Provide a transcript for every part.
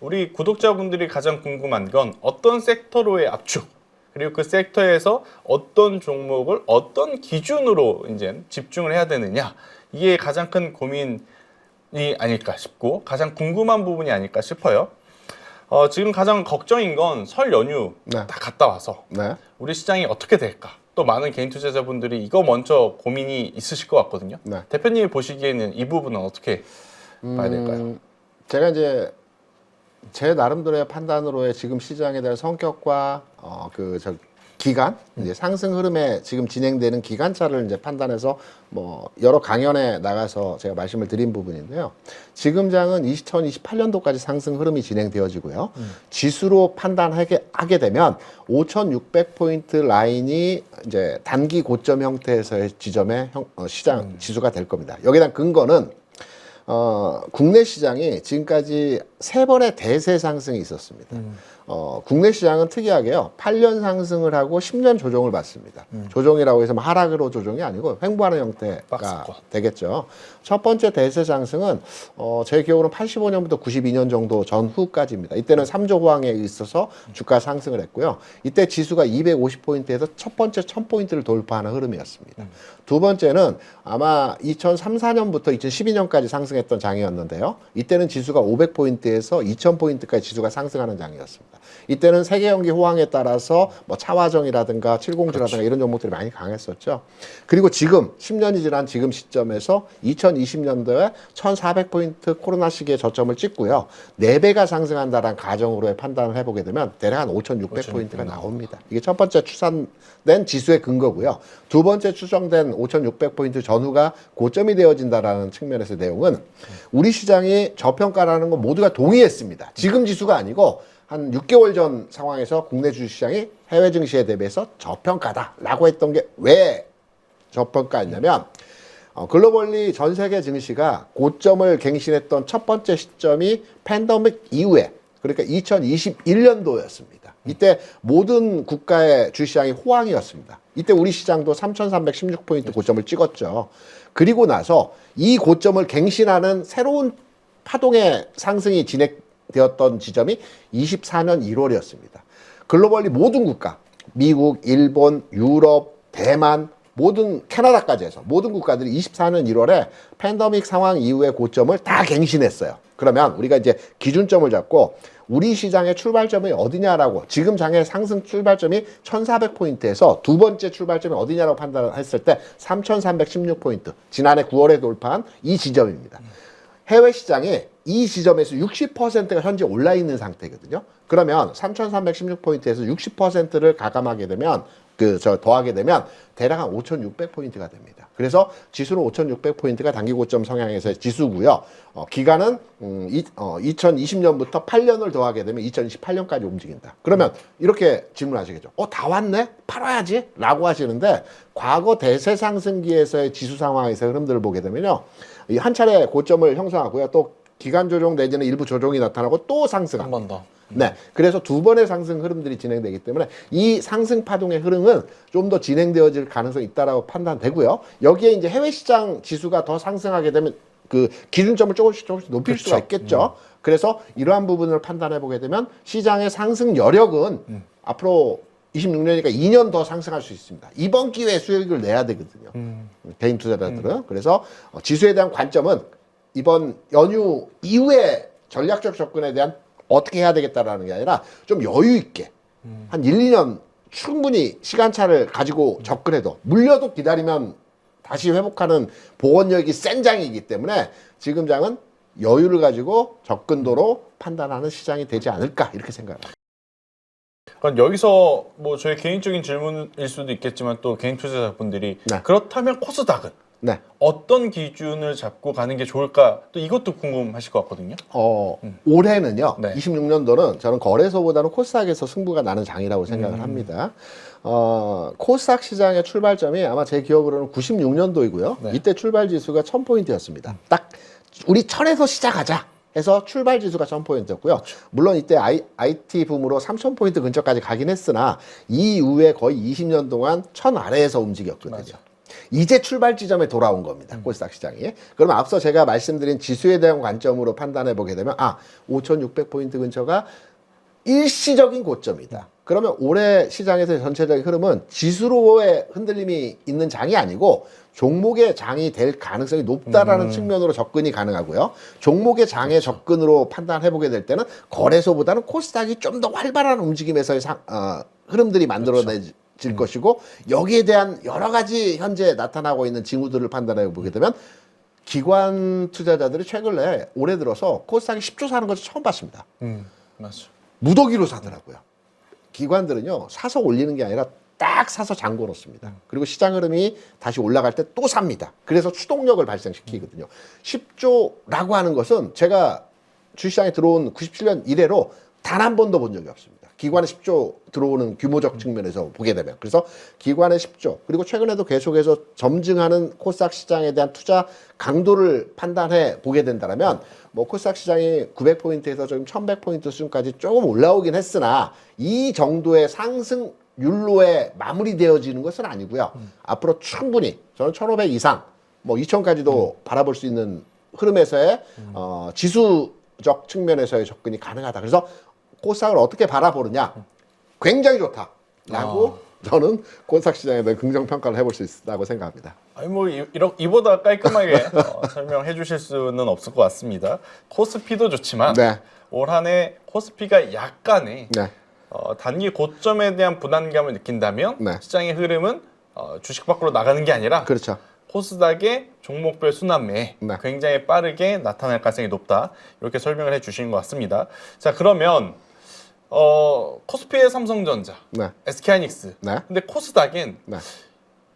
우리 구독자분들이 가장 궁금한 건 어떤 섹터로의 압축, 그리고 그 섹터에서 어떤 종목을 어떤 기준으로 이제 집중을 해야 되느냐, 이게 가장 큰 고민이 아닐까 싶고 가장 궁금한 부분이 아닐까 싶어요. 지금 가장 걱정인 건 설 연휴 네. 다 갔다 와서 네. 우리 시장이 어떻게 될까? 또 많은 개인 투자자분들이 이거 먼저 고민이 있으실 것 같거든요. 네. 대표님이 보시기에는 이 부분은 어떻게 봐야 될까요? 제가 이제 제 나름대로의 판단으로의 지금 시장에 대한 성격과 기간, 이제 상승 흐름에 지금 진행되는 기간차를 이제 판단해서 뭐 여러 강연에 나가서 제가 말씀을 드린 부분인데요. 지금 장은 2028년도까지 상승 흐름이 진행되어지고요. 지수로 판단하게 되면 5,600포인트 라인이 이제 단기 고점 형태에서의 지점의 시장 지수가 될 겁니다. 여기에 대한 근거는 국내 시장이 지금까지 3번의 대세 상승이 있었습니다. 국내 시장은 특이하게요, 8년 상승을 하고 10년 조정을 받습니다. 조정이라고 해서 하락으로 조정이 아니고 횡보하는 형태가 박스권. 되겠죠. 첫 번째 대세 상승은 제 기억으로는 85년부터 92년 정도 전후까지입니다. 이때는 3조 호황에 있어서 주가 상승을 했고요. 이때 지수가 250포인트에서 첫 번째 1000포인트를 돌파하는 흐름이었습니다. 두 번째는 아마 2003, 4년부터 2012년까지 상승했던 장이었는데요. 이때는 지수가 500포인트에서 2000포인트까지 지수가 상승하는 장이었습니다. 이때는 세계 경기 호황에 따라서 뭐 차화정이라든가 7공주라든가 이런 종목들이 많이 강했었죠. 그리고 지금 10년이 지난 지금 시점에서 2020년도에 1400포인트 코로나 시기에 저점을 찍고요. 4배가 상승한다라는 가정으로의 판단을 해보게 되면 대략 한 5600포인트가 나옵니다. 이게 첫 번째 추산된 지수의 근거고요. 두 번째 추정된 5600포인트 전후가 고점이 되어진다라는 측면에서의 내용은 우리 시장이 저평가라는 건 모두가 동의했습니다. 지금 지수가 아니고 한 6개월 전 상황에서 국내 주식시장이 해외 증시에 대비해서 저평가다라고 했던 게 왜 저평가였냐면 글로벌리 전 세계 증시가 고점을 갱신했던 첫 번째 시점이 팬데믹 이후에, 그러니까 2021년도였습니다. 이때 모든 국가의 주식시장이 호황이었습니다. 이때 우리 시장도 3,316포인트 고점을 찍었죠. 그리고 나서 이 고점을 갱신하는 새로운 파동의 상승이 진행되었던 지점이 24년 1월이었습니다. 글로벌리 모든 국가, 미국, 일본, 유럽, 대만, 모든 캐나다까지 해서 모든 국가들이 24년 1월에 팬데믹 상황 이후의 고점을 다 갱신했어요. 그러면 우리가 이제 기준점을 잡고 우리 시장의 출발점이 어디냐라고, 지금 장의 상승 출발점이 1400포인트에서 두 번째 출발점이 어디냐라고 판단을 했을 때 3316포인트, 지난해 9월에 돌파한 이 지점입니다. 해외 시장이 이 지점에서 60%가 현재 올라 있는 상태거든요. 그러면 3316포인트에서 60%를 가감하게 되면 더하게 되면 대략 한 5600포인트가 됩니다. 그래서 지수는 5600포인트가 단기 고점 성향에서의 지수고요. 기간은 2020년부터 8년을 더하게 되면 2028년까지 움직인다. 그러면 이렇게 질문하시겠죠. 다 왔네? 팔아야지? 라고 하시는데, 과거 대세 상승기에서의 지수 상황에서의 흐름들을 보게 되면요, 한 차례 고점을 형성하고요, 또 기간 조정 내지는 일부 조정이 나타나고 또 상승합니다. 한 번 더. 네, 그래서 두 번의 상승 흐름들이 진행되기 때문에 이 상승 파동의 흐름은 좀 더 진행되어질 가능성이 있다라고 판단되고요. 여기에 이제 해외 시장 지수가 더 상승하게 되면 그 기준점을 조금씩 높일 수가 있겠죠. 그래서 이러한 부분을 판단해 보게 되면 시장의 상승 여력은 앞으로 26년이니까 2년 더 상승할 수 있습니다. 이번 기회에 수익을 내야 되거든요. 개인 투자자들은. 그래서 지수에 대한 관점은 이번 연휴 이후에 전략적 접근에 대한 어떻게 해야 되겠다라는 게 아니라 좀 여유 있게 한 1, 2년 충분히 시간차를 가지고 접근해도 물려도 기다리면 다시 회복하는 보원력이 센 장이기 때문에 지금 장은 여유를 가지고 접근도로 판단하는 시장이 되지 않을까, 이렇게 생각합니다. 그럼 여기서 뭐 저희 개인적인 질문일 수도 있겠지만 또 개인 투자자분들이 네. 그렇다면 코스닥은 네. 어떤 기준을 잡고 가는 게 좋을까? 또 이것도 궁금하실 것 같거든요. 올해는요, 네. 26년도는 저는 거래소보다는 코스닥에서 승부가 나는 장이라고 생각을 합니다. 코스닥 시장의 출발점이 아마 제 기억으로는 96년도이고요. 네. 이때 출발 지수가 1000포인트였습니다. 딱 우리 1000에서 시작하자 해서 출발 지수가 1000포인트였고요. 물론 이때 IT 붐으로 3000포인트 근처까지 가긴 했으나 이 이후에 거의 20년 동안 1000 아래에서 움직였거든요. 맞아. 이제 출발 지점에 돌아온 겁니다. 코스닥 시장이. 그러면 앞서 제가 말씀드린 지수에 대한 관점으로 판단해 보게 되면 5,600포인트 근처가 일시적인 고점이다. 그러면 올해 시장에서의 전체적인 흐름은 지수로의 흔들림이 있는 장이 아니고 종목의 장이 될 가능성이 높다라는 측면으로 접근이 가능하고요. 종목의 장의 접근으로 판단해 보게 될 때는 거래소보다는 코스닥이 좀 더 활발한 움직임에서의 흐름들이 만들어내질 것이고, 여기에 대한 여러 가지 현재 나타나고 있는 징후들을 판단해 보게 되면 기관 투자자들이 최근에 올해 들어서 코스닥이 10조 사는 것을 처음 봤습니다. 맞죠. 무더기로 사더라고요. 기관들은요, 사서 올리는 게 아니라 딱 사서 잠궈 놓습니다. 그리고 시장 흐름이 다시 올라갈 때 또 삽니다. 그래서 추동력을 발생시키거든요. 10조라고 하는 것은 제가 주시장에 들어온 97년 이래로 단 한 번도 본 적이 없습니다. 기관의 10조 들어오는 규모적 측면에서 보게 되면. 그래서 기관의 10조, 그리고 최근에도 계속해서 점증하는 코스닥 시장에 대한 투자 강도를 판단해 보게 된다면, 뭐 코스닥 시장이 900포인트에서 지금 1100포인트 수준까지 조금 올라오긴 했으나 이 정도의 상승 율로에 마무리되어지는 것은 아니고요. 앞으로 충분히 저는 1500 이상, 뭐 2000까지도 바라볼 수 있는 흐름에서의 지수적 측면에서의 접근이 가능하다. 그래서 코스닥을 어떻게 바라보느냐, 굉장히 좋다라고 저는 코스닥 시장에 대한 긍정 평가를 해볼 수 있다고 생각합니다. 아니 뭐 이보다 깔끔하게 설명해 주실 수는 없을 것 같습니다. 코스피도 좋지만 네. 올 한 해 코스피가 약간의 네. 단기 고점에 대한 부담감을 느낀다면 네. 시장의 흐름은 주식 밖으로 나가는 게 아니라 그렇죠. 코스닥의 종목별 순환매에 네. 굉장히 빠르게 나타날 가능성이 높다. 이렇게 설명을 해 주신 것 같습니다. 자, 그러면 코스피의 삼성전자, 네. SK하이닉스. 네. 근데 코스닥엔 네.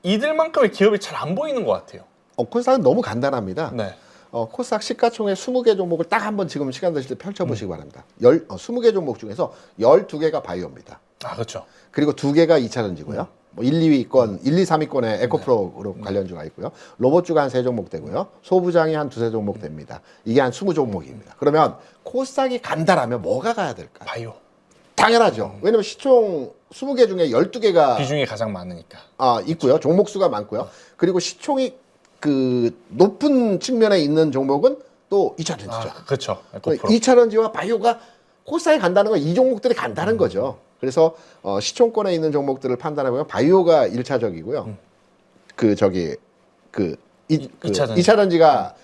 이들만큼의 기업이 잘 안 보이는 것 같아요. 코스닥은 너무 간단합니다. 네. 코스닥 시가총액 20개 종목을 딱 한번 지금 시간 되실 때 펼쳐보시기 바랍니다. 20개 종목 중에서 12개가 바이오입니다. 아, 그렇죠. 그리고 2개가 2차전지고요. 뭐 1, 2위권, 1, 2, 3위권에 에코프로 그룹 관련주가 있고요. 로봇주가 한 3종목 되고요. 소부장이 한 2-3종목 됩니다. 이게 한 20종목입니다. 그러면 코스닥이 간다라면 뭐가 가야 될까요? 바이오. 당연하죠. 왜냐면 시총 20개 중에 12개가 비중이 가장 많으니까. 있고요. 종목 수가 많고요. 그리고 시총이 그 높은 측면에 있는 종목은 또 2차전지죠. 그렇죠. 에코프로. 2차전지와 바이오가 코스닥에 간다는 건 이 종목들이 간다는 거죠. 그래서 시총권에 있는 종목들을 판단해보면 바이오가 1차적이고요. 이차전지. 2차전지가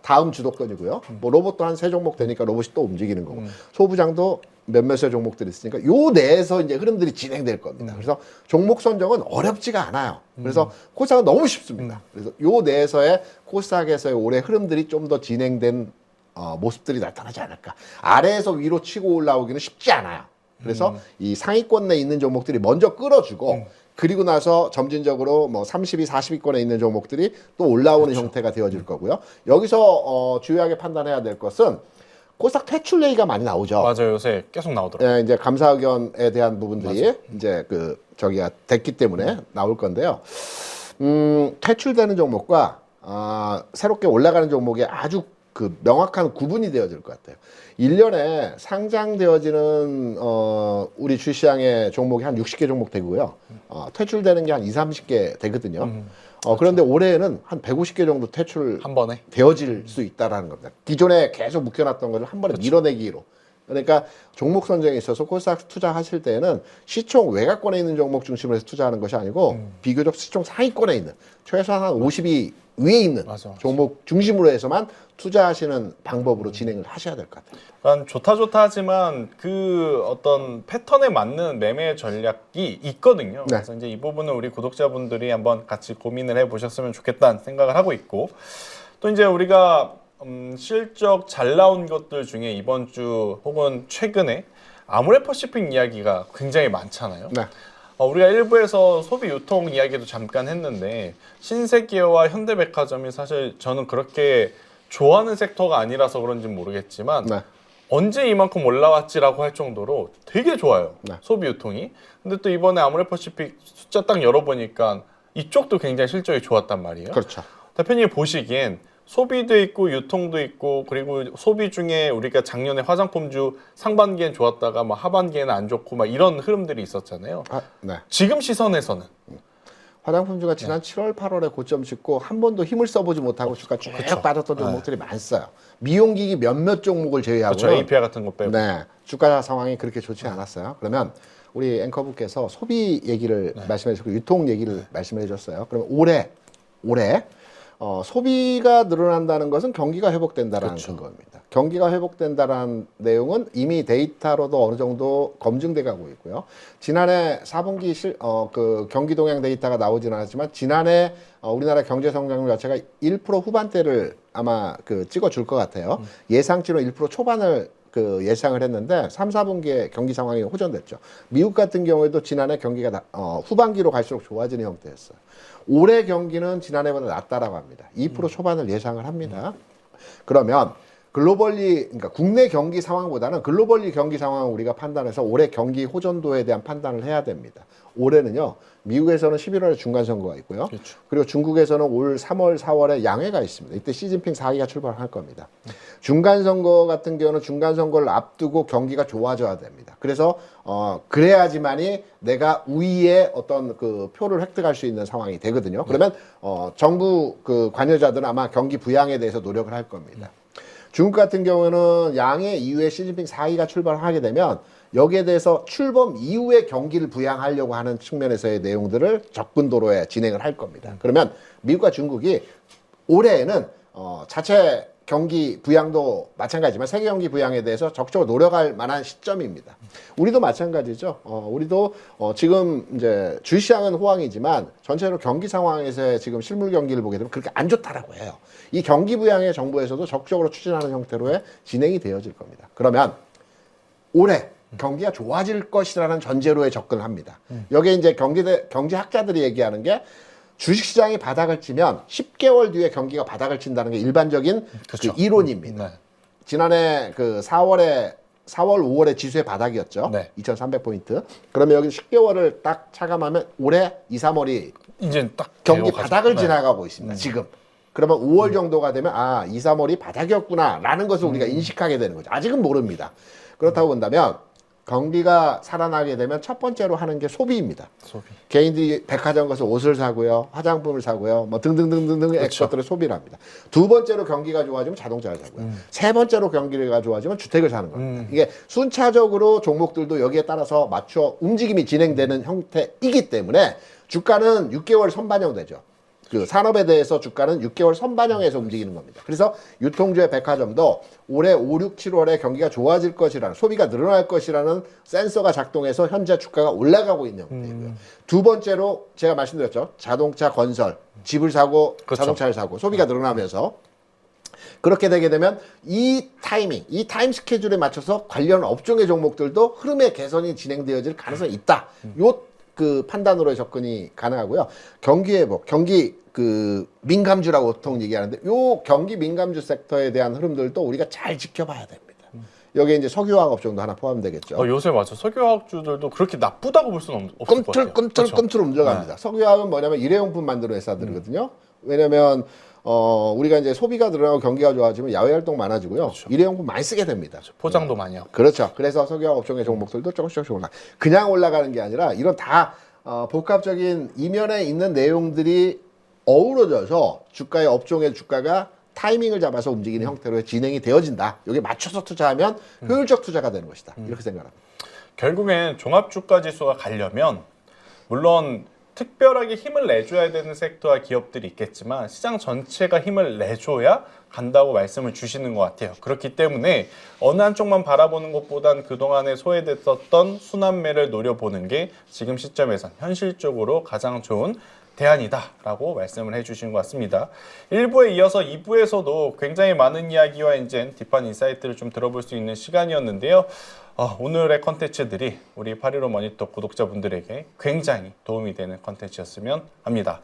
다음 주도권이고요. 뭐 로봇도 한 3종목 되니까 로봇이 또 움직이는 거고, 소부장도 몇몇의 종목들이 있으니까 요 내에서 이제 흐름들이 진행될 겁니다. 그래서 종목 선정은 어렵지가 않아요. 그래서 코스닥은 너무 쉽습니다. 그래서 요 내에서의 코스닥에서의 올해 흐름들이 좀 더 진행된 모습들이 나타나지 않을까. 아래에서 위로 치고 올라오기는 쉽지 않아요. 그래서 이 상위권 내에 있는 종목들이 먼저 끌어주고, 그리고 나서 점진적으로 뭐 30위, 40위권에 있는 종목들이 또 올라오는 그렇죠. 형태가 되어질 거고요. 여기서 주요하게 판단해야 될 것은 코스닥 퇴출 얘기가 많이 나오죠. 맞아요. 요새 계속 나오더라고요. 예, 이제 감사 의견에 대한 부분들이 이제 됐기 때문에 나올 건데요. 퇴출되는 종목과 새롭게 올라가는 종목이 아주 명확한 구분이 되어질 것 같아요. 1년에 상장되어지는 우리 주시장의 종목이 한 60개 종목 되고요. 퇴출되는 게 한 20-30개 되거든요. 그런데 올해에는 한 150개 정도 퇴출 한 번에. 되어질 수 있다라는 겁니다. 기존에 계속 묶여놨던 것을 한 번에 밀어내기로. 그러니까 종목 선정에 있어서 코스닥 투자하실 때에는 시총 외곽권에 있는 종목 중심으로 해서 투자하는 것이 아니고 비교적 시총 상위권에 있는 최소한 한 50위 위에 있는 맞아. 종목 중심으로 해서만 투자하시는 방법으로 진행을 하셔야 될 것 같아요. 그러니까 좋다 하지만 그 어떤 패턴에 맞는 매매 전략이 있거든요. 네. 그래서 이제 이 부분은 우리 구독자분들이 한번 같이 고민을 해보셨으면 좋겠다는 생각을 하고 있고, 또 이제 우리가 실적 잘 나온 것들 중에 이번 주 혹은 최근에 아모레퍼시픽 이야기가 굉장히 많잖아요. 네. 우리가 일부에서 소비 유통 이야기도 잠깐 했는데, 신세계와 현대백화점이 사실 저는 그렇게 좋아하는 섹터가 아니라서 그런지 모르겠지만 네. 언제 이만큼 올라왔지라고 할 정도로 되게 좋아요. 네. 소비 유통이. 근데 또 이번에 아모레퍼시픽 숫자 딱 열어보니까 이쪽도 굉장히 실적이 좋았단 말이에요. 그렇죠. 대표님이 보시기엔 소비도 있고 유통도 있고, 그리고 소비 중에 우리가 작년에 화장품주 상반기엔 좋았다가 막 하반기에는 안 좋고 막 이런 흐름들이 있었잖아요. 네. 지금 시선에서는 화장품주가 지난 7월, 8월에 고점 찍고 한 번도 힘을 써보지 못하고 주가 쭉 빠졌던 종목들이 많았어요. 미용기기 몇몇 종목을 제외하고 그렇죠. API 같은 거 빼고. 네, 주가 상황이 그렇게 좋지 않았어요. 그러면 우리 앵커분께서 소비 얘기를 말씀해 주셨고 유통 얘기를 말씀해 주셨어요. 그러면 올해 소비가 늘어난다는 것은 경기가 회복된다라는 근거입니다. 경기가 회복된다라는 내용은 이미 데이터로도 어느 정도 검증돼 가고 있고요. 지난해 4분기 그 경기 동향 데이터가 나오지는 않았지만 지난해 우리나라 경제 성장률 자체가 1% 후반대를 아마 그 찍어줄 것 같아요. 예상치로 1% 초반을 그 예상을 했는데 3, 4분기에 경기 상황이 호전됐죠. 미국 같은 경우에도 지난해 경기가 후반기로 갈수록 좋아지는 형태였어요. 올해 경기는 지난해보다 낫다라고 합니다. 2% 초반을 예상을 합니다. 그러면 글로벌리, 그러니까 국내 경기 상황보다는 글로벌리 경기 상황을 우리가 판단해서 올해 경기 호전도에 대한 판단을 해야 됩니다. 올해는요, 미국에서는 11월에 중간선거가 있고요. 그렇죠. 그리고 중국에서는 올 3월, 4월에 양회가 있습니다. 이때 시진핑 4기가 출발할 겁니다. 중간선거 같은 경우는 중간선거를 앞두고 경기가 좋아져야 됩니다. 그래서 그래야지만이 내가 우위의 어떤 그 표를 획득할 수 있는 상황이 되거든요. 그러면 정부 그 관여자들은 아마 경기 부양에 대해서 노력을 할 겁니다. 중국 같은 경우는 양회 이후에 시진핑 4기가 출발하게 되면 여기에 대해서 출범 이후에 경기를 부양하려고 하는 측면에서의 내용들을 접근도로에 진행을 할 겁니다. 그러면 미국과 중국이 올해에는 자체 경기 부양도 마찬가지지만 세계 경기 부양에 대해서 적극적으로 노력할 만한 시점입니다. 우리도 마찬가지죠. 우리도 지금 이제 주시장은 호황이지만 전체적으로 경기 상황에서의 지금 실물 경기를 보게 되면 그렇게 안 좋다라고 해요. 이 경기 부양의 정부에서도 적극적으로 추진하는 형태로의 진행이 되어질 겁니다. 그러면 올해 경기가 좋아질 것이라는 전제로에 접근을 합니다. 여기에 이제 경제학자들이 얘기하는 게 주식시장이 바닥을 치면 10개월 뒤에 경기가 바닥을 친다는 게 일반적인 그렇죠. 그 이론입니다. 지난해 그 4월, 5월에 지수의 바닥이었죠. 2300포인트. 그러면 여기 10개월을 딱 차감하면 올해 2, 3월이 이제 딱 경기 되어가죠. 바닥을 지나가고 있습니다. 지금. 그러면 5월 정도가 되면 2, 3월이 바닥이었구나라는 것을 우리가 인식하게 되는 거죠. 아직은 모릅니다. 그렇다고 본다면 경기가 살아나게 되면 첫 번째로 하는 게 소비입니다. 소비. 개인들이 백화점 가서 옷을 사고요, 화장품을 사고요, 뭐 등등등등등 것들을 소비를 합니다. 두 번째로 경기가 좋아지면 자동차를 사고요. 세 번째로 경기가 좋아지면 주택을 사는 겁니다. 이게 순차적으로 종목들도 여기에 따라서 맞춰 움직임이 진행되는 형태이기 때문에 주가는 6개월 선반영되죠. 그 산업에 대해서 주가는 6개월 선반영해서 움직이는 겁니다. 그래서 유통주의 백화점도 올해 5, 6, 7월에 경기가 좋아질 것이라는, 소비가 늘어날 것이라는 센서가 작동해서 현재 주가가 올라가고 있는 형태이고요. 두 번째로 제가 말씀드렸죠. 자동차 건설, 집을 사고 자동차를 사고 소비가 늘어나면서 그렇게 되게 되면 이 타이밍, 이 타임 스케줄에 맞춰서 관련 업종의 종목들도 흐름의 개선이 진행되어질 가능성이 있다. 요 그 판단으로의 접근이 가능하고요. 경기 회복, 경기 그 민감주라고 보통 얘기하는데 요 경기 민감주 섹터에 대한 흐름들도 우리가 잘 지켜봐야 됩니다. 여기에 이제 석유화학 업종도 하나 포함되겠죠. 요새 맞아. 석유화학주들도 그렇게 나쁘다고 볼 수는 없을 것 같아요. 꿈틀꿈틀 움직여갑니다. 석유화학은 뭐냐면 일회용품 만드는 회사들이거든요. 왜냐면 우리가 이제 소비가 늘어나고 경기가 좋아지면 야외 활동 많아지고요. 일회용품 많이 쓰게 됩니다. 포장도 많이 하고. 그렇죠. 그래서 석유화학 업종의 종목들도 조금씩 올라. 그냥 올라가는 게 아니라 이런 다 복합적인 이면에 있는 내용들이 어우러져서 주가의 업종의 주가가 타이밍을 잡아서 움직이는 형태로 진행이 되어진다. 여기에 맞춰서 투자하면 효율적 투자가 되는 것이다. 이렇게 생각합니다. 결국엔 종합주가지수가 가려면 물론 특별하게 힘을 내줘야 되는 섹터와 기업들이 있겠지만 시장 전체가 힘을 내줘야 간다고 말씀을 주시는 것 같아요. 그렇기 때문에 어느 한쪽만 바라보는 것보단 그동안에 소외됐었던 순환매를 노려보는 게 지금 시점에선 현실적으로 가장 좋은 대안이다라고 말씀을 해주신 것 같습니다. 1부에 이어서 2부에서도 굉장히 많은 이야기와 이제 딥한 인사이트를 좀 들어볼 수 있는 시간이었는데요. 오늘의 컨텐츠들이 우리 815 머니터 구독자분들에게 굉장히 도움이 되는 컨텐츠였으면 합니다.